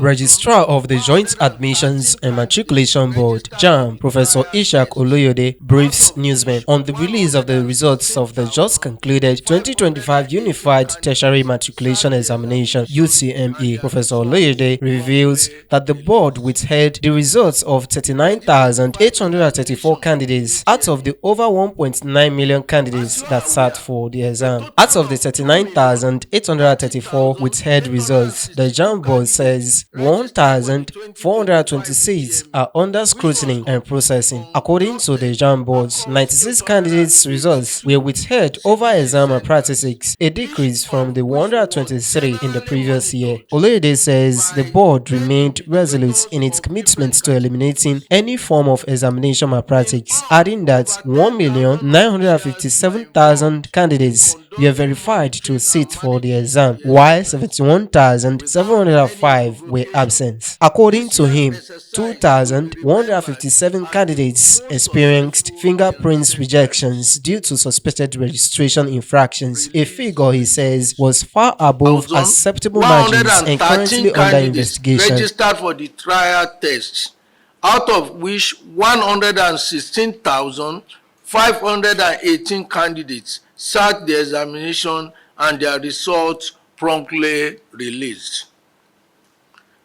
Registrar of the Joint Admissions and Matriculation Board, Jamb, Professor Isaqy briefs newsmen on the release of the results of the just concluded 2025 Unified Tertiary Matriculation Examination (UTME). Professor Lloy reveals that the board withheld the results of 39,834 candidates out of the over 1.9 million candidates that sat for the exam. Out of the 39,834 withheld results, the Jamb board says 1,426 are under scrutiny and processing. According to the Jamb board, 96 candidates' results were withheld over exam malpractice, a decrease from the 123 in the previous year. Lloy says the board remained resolute in its commitment to eliminating any form of examination malpractice, adding that 1,957,000 candidates were verified to sit for the exam, while 71,705 were absent. According to him, 2,157 candidates experienced fingerprints rejections due to suspected registration infractions, a figure he says was far above acceptable margins and currently under investigation. Registered for the trial test, out of which 116,518 candidates sat the examination and their results promptly released.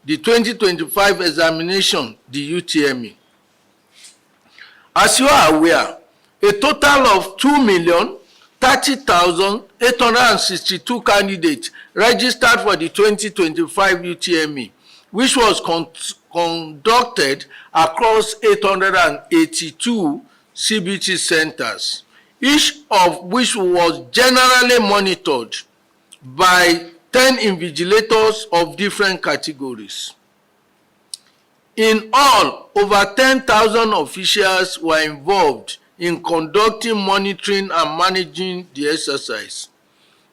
The 2025 examination, the UTME. As you are aware, a total of 2,030,862 candidates registered for the 2025 UTME, which was conducted across 882 CBT centers, each of which was generally monitored by 10 invigilators of different categories. In all, over 10,000 officials were involved in conducting, monitoring, and managing the exercise.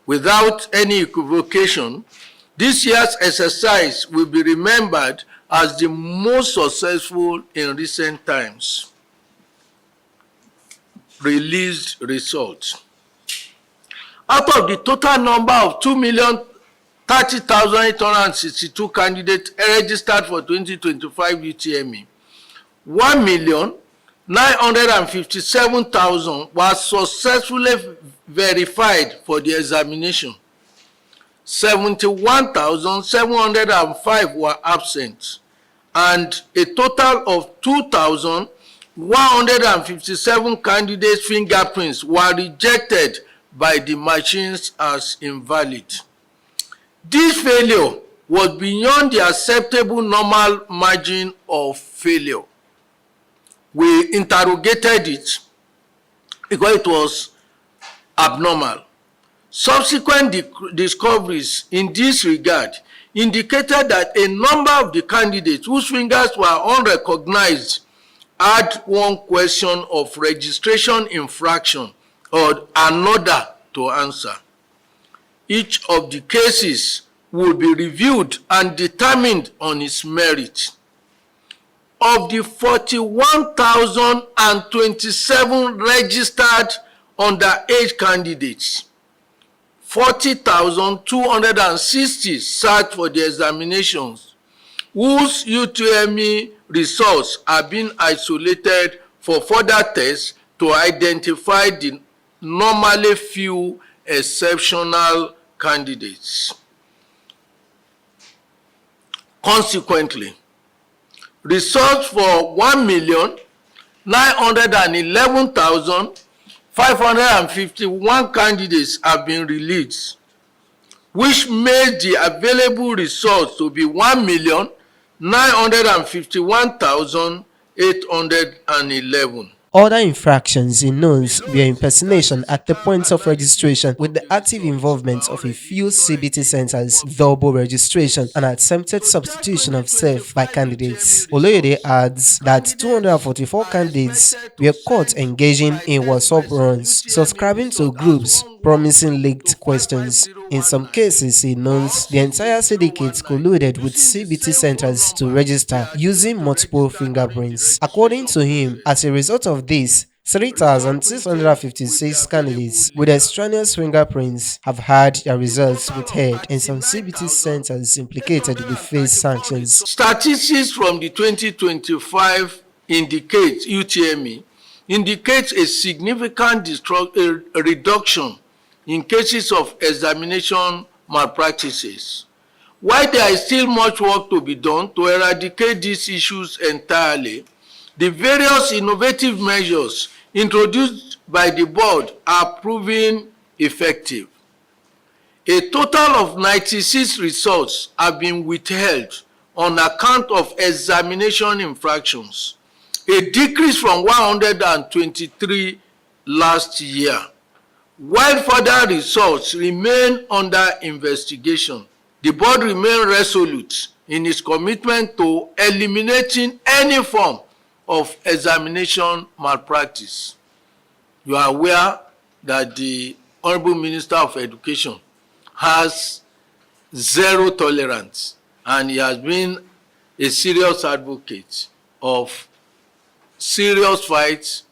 Without any equivocation, this year's exercise will be remembered as the most successful in recent times. Released results. Out of the total number of 2,030,862 candidates registered for 2025 UTME, 1,957,000 were successfully verified for the examination. 71,705 were absent, and a total of 2,157 candidates' fingerprints were rejected by the machines as invalid. This failure was beyond the acceptable normal margin of failure. We interrogated it because it was abnormal. Subsequent discoveries in this regard indicated that a number of the candidates whose fingers were unrecognized had one question of registration infraction or another to answer. Each of the cases will be reviewed and determined on its merit. Of the 41,027 registered underage candidates, 40,260 sat for the examinations, whose UTME results are being isolated for further tests to identify the normally few exceptional candidates. Consequently, results for 1,911,551 candidates have been released, which made the available results to be 1,951,811. Other infractions in notes were impersonation at the points of registration with the active involvement of a few CBT centers, double registration, and attempted substitution of self by candidates. Lloy adds that 244 candidates were caught engaging in WhatsApp runs, subscribing to groups, promising leaked questions. In some cases, he notes the entire syndicate colluded with CBT centers to register using multiple fingerprints. According to him, as a result of this, 3,656 candidates with extraneous fingerprints have had their results withheld, and some CBT centers implicated will face sanctions. Statistics from the 2025 indicate UTME indicates a significant reduction in cases of examination malpractices. While there is still much work to be done to eradicate these issues entirely, the various innovative measures introduced by the board are proving effective. A total of 96 results have been withheld on account of examination infractions, a decrease from 123 last year. While further results remain under investigation, the board remains resolute in its commitment to eliminating any form of examination malpractice. You are aware that the Honorable Minister of Education has zero tolerance, and he has been a serious advocate of serious fights,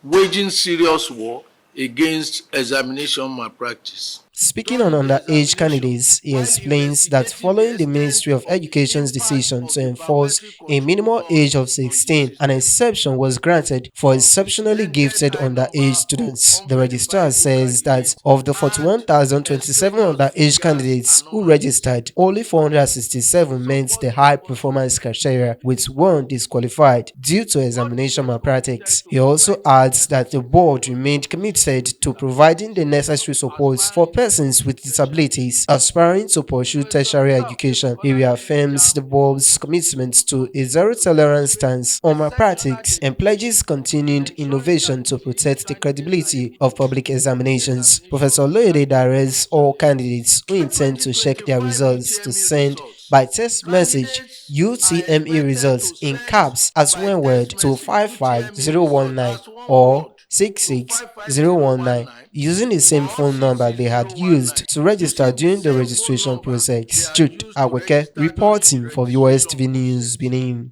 waging serious war against examination malpractice. Speaking on underage candidates, he explains that following the Ministry of Education's decision to enforce a minimum age of 16, an exception was granted for exceptionally gifted underage students. The Registrar says that of the 41,027 underage candidates who registered, only 467 met the high performance criteria, with one disqualified due to examination malpractice. He also adds that the board remained committed to providing the necessary support for persons with disabilities aspiring to pursue tertiary education. He reaffirms the board's commitment to a zero-tolerance stance on malpractice and pledges continued innovation to protect the credibility of public examinations. Professor Lloy directs all candidates who intend to check their results to send by text message UTME results in caps as one word to 55019 or 66019 using the same phone number they had used to register during the registration process. Jude Aweke reporting for US TV News, Benin.